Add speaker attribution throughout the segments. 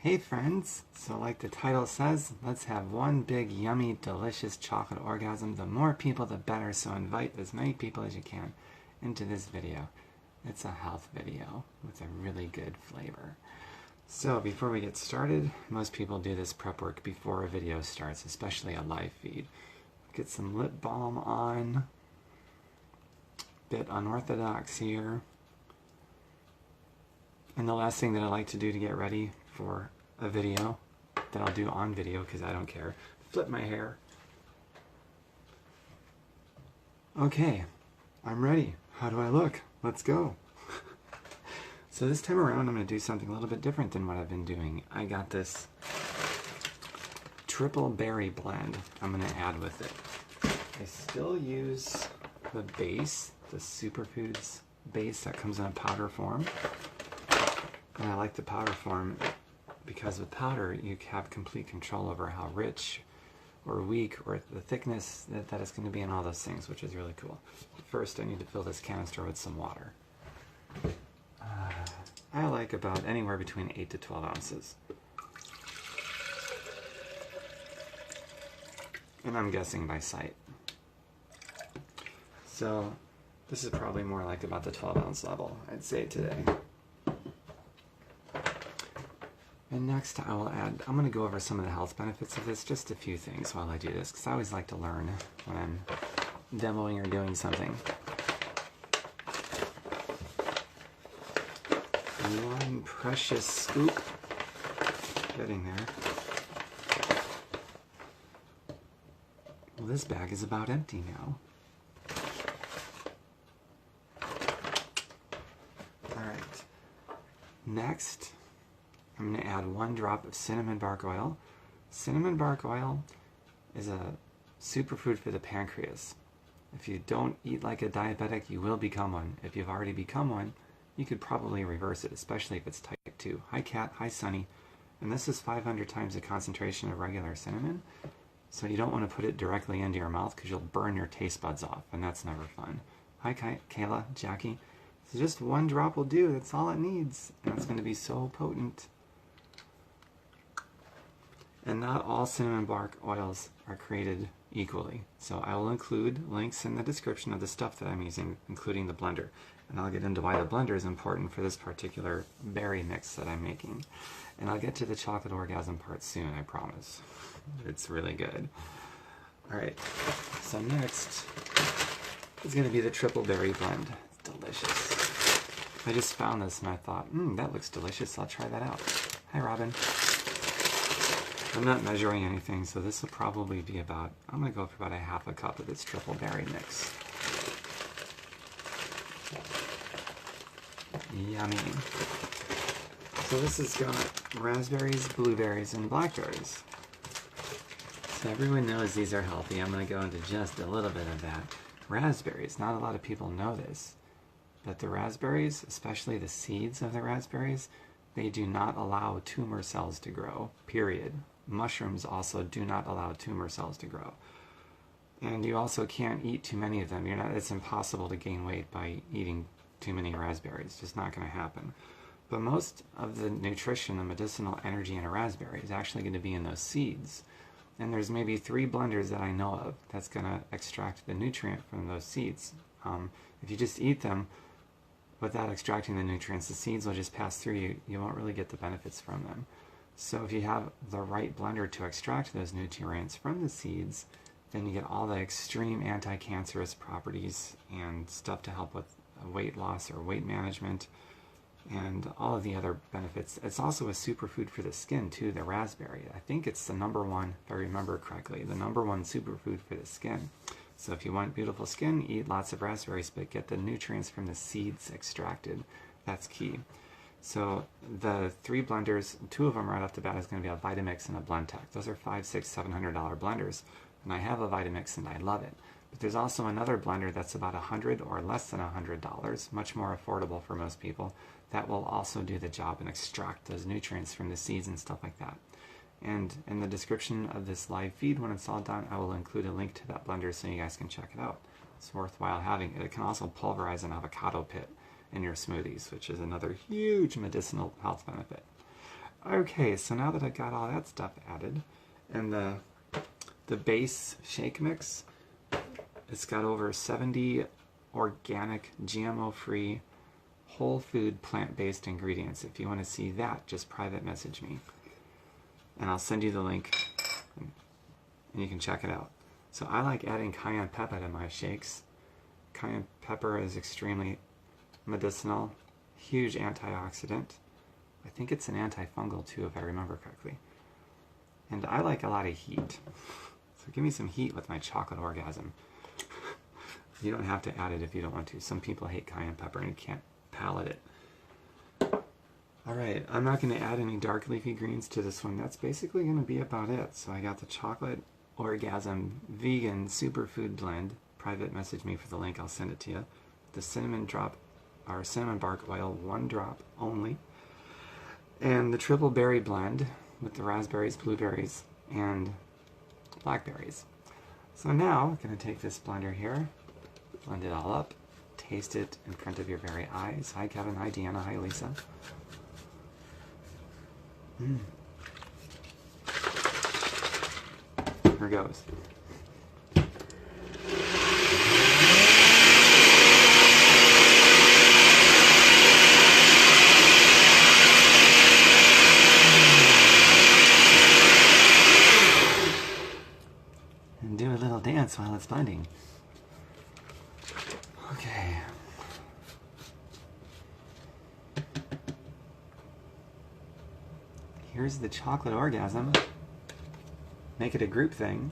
Speaker 1: Hey friends, so like the title says, let's have one big yummy delicious chocolate orgasm. The more people the better, so invite as many people as you can into this video. It's a health video with a really good flavor. So before we get started, most people do this prep work before a video starts, especially a live feed. Get some lip balm on. Bit unorthodox here. And the last thing that I like to do to get ready for a video, that I'll do on video because I don't care, flip my hair. Okay, I'm ready. How do I look? Let's go. So this time around I'm going to do something a little bit different than what I've been doing. I got this triple berry blend I'm going to add with it. I still use the base, the Superfoods base that comes in a powder form. And I like the powder form because with powder you have complete control over how rich or weak or the thickness that it's going to be and all those things, which is really cool. First I need to fill this canister with some water. I like about anywhere between 8 to 12 ounces. And I'm guessing by sight. So this is probably more like about the 12-ounce level, I'd say today. And next I will add, I'm going to go over some of the health benefits of this, just a few things while I do this, because I always like to learn when I'm demoing or doing something. One precious scoop, getting there. Well, this bag is about empty now. Alright, next I'm going to add 1 drop of cinnamon bark oil. Cinnamon bark oil is a superfood for the pancreas. If you don't eat like a diabetic, you will become one. If you've already become one, you could probably reverse it, especially if it's type 2. Hi Cat, hi Sunny. And this is 500 times the concentration of regular cinnamon. So you don't want to put it directly into your mouth because you'll burn your taste buds off, and that's never fun. Hi Kayla, Jackie. So just 1 drop will do, that's all it needs. And it's going to be so potent. And not all cinnamon bark oils are created equally. So I will include links in the description of the stuff that I'm using, including the blender. And I'll get into why the blender is important for this particular berry mix that I'm making. And I'll get to the chocolate orgasm part soon, I promise. It's really good. Alright, so next is going to be the triple berry blend. It's delicious. I just found this and I thought, that looks delicious, I'll try that out. Hi Robin. I'm not measuring anything, so this will probably be about, I'm going to go for about a half a cup of this triple berry mix. Yummy. So this has got raspberries, blueberries, and blackberries. So everyone knows these are healthy. I'm going to go into just a little bit of that. Raspberries, not a lot of people know this, but the raspberries, especially the seeds of the raspberries, they do not allow tumor cells to grow, period. Mushrooms also do not allow tumor cells to grow. And you also can't eat too many of them. It's impossible to gain weight by eating too many raspberries. It's just not going to happen. But most of the nutrition, the medicinal energy in a raspberry is actually going to be in those seeds. And there's maybe 3 blenders that I know of that's going to extract the nutrient from those seeds. If you just eat them without extracting the nutrients, the seeds will just pass through you. You won't really get the benefits from them. So if you have the right blender to extract those nutrients from the seeds, then you get all the extreme anti-cancerous properties and stuff to help with weight loss or weight management and all of the other benefits. It's also a superfood for the skin too, the raspberry. I think it's the #1, if I remember correctly, the #1 superfood for the skin. So if you want beautiful skin, eat lots of raspberries, but get the nutrients from the seeds extracted. That's key. So the 3 blenders, 2 of them right off the bat is going to be a Vitamix and a Blendtec. Those are $500, $600, $700 blenders. And I have a Vitamix and I love it. But there's also another blender that's about $100 or less than $100, much more affordable for most people, that will also do the job and extract those nutrients from the seeds and stuff like that. And in the description of this live feed, when it's all done, I will include a link to that blender so you guys can check it out. It's worthwhile having it. It can also pulverize an avocado pit in your smoothies, which is another huge medicinal health benefit. Okay, so now that I got all that stuff added, and the base shake mix, it's got over 70 organic, GMO-free, whole food, plant-based ingredients. If you want to see that, just private message me, and I'll send you the link, and you can check it out. So I like adding cayenne pepper to my shakes. Cayenne pepper is extremely medicinal, huge antioxidant. I think it's an antifungal too, if I remember correctly. And I like a lot of heat. So give me some heat with my chocolate orgasm. You don't have to add it if you don't want to. Some people hate cayenne pepper and can't palate it. Alright, I'm not going to add any dark leafy greens to this one. That's basically going to be about it. So I got the chocolate orgasm vegan superfood blend. Private message me for the link, I'll send it to you. The cinnamon drop, or cinnamon bark oil, 1 drop only. And the triple berry blend with the raspberries, blueberries, and blackberries. So now I'm going to take this blender here, blend it all up, taste it in front of your very eyes. Hi Kevin, hi Deanna, hi Lisa. Here goes. And do a little dance while it's blending. Okay. Here's the chocolate orgasm. Make it a group thing.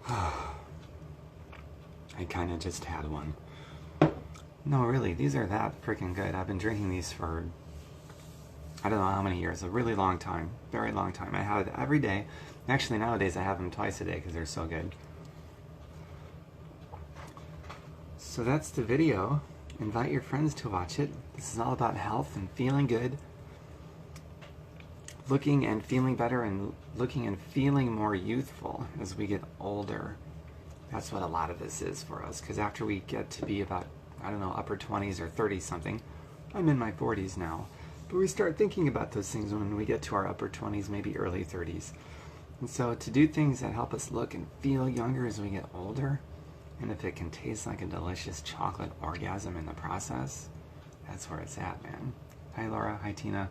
Speaker 1: I kind of just had one. No, really, these are that freaking good. I've been drinking these for I don't know how many years, a really long time, very long time. I have it every day. Actually, nowadays I have them twice a day because they're so good. So that's the video. Invite your friends to watch it. This is all about health and feeling good. Looking and feeling better, and looking and feeling more youthful as we get older. That's what a lot of this is for us, because after we get to be about, I don't know, upper 20s or 30 something, I'm in my 40s now, but we start thinking about those things when we get to our upper 20s, maybe early 30s. And so to do things that help us look and feel younger as we get older, and if it can taste like a delicious chocolate orgasm in the process, that's where it's at, man. Hi Laura, hi Tina,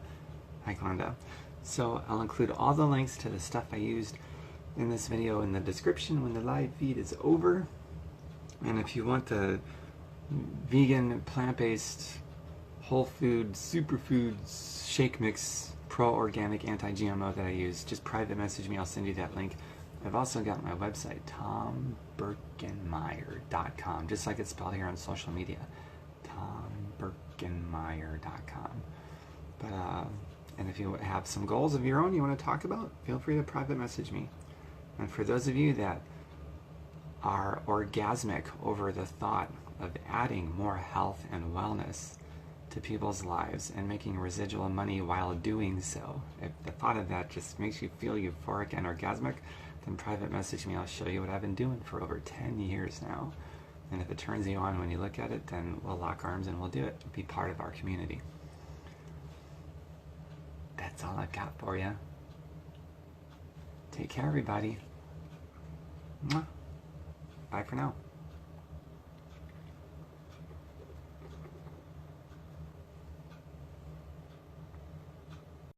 Speaker 1: hi Glenda. So I'll include all the links to the stuff I used in this video in the description when the live feed is over. And if you want the vegan, plant-based, whole food, superfoods, shake mix, pro-organic, anti-GMO that I use, just private message me, I'll send you that link. I've also got my website, tomberkenmeyer.com, just like it's spelled here on social media, tomberkenmeyer.com. But, and if you have some goals of your own you want to talk about, feel free to private message me. And for those of you that are orgasmic over the thought of adding more health and wellness to people's lives and making residual money while doing so, if the thought of that just makes you feel euphoric and orgasmic, then private message me. I'll show you what I've been doing for over 10 years now. And if it turns you on when you look at it, then we'll lock arms and we'll do it. Be part of our community. That's all I've got for you. Take care, everybody. Bye for now.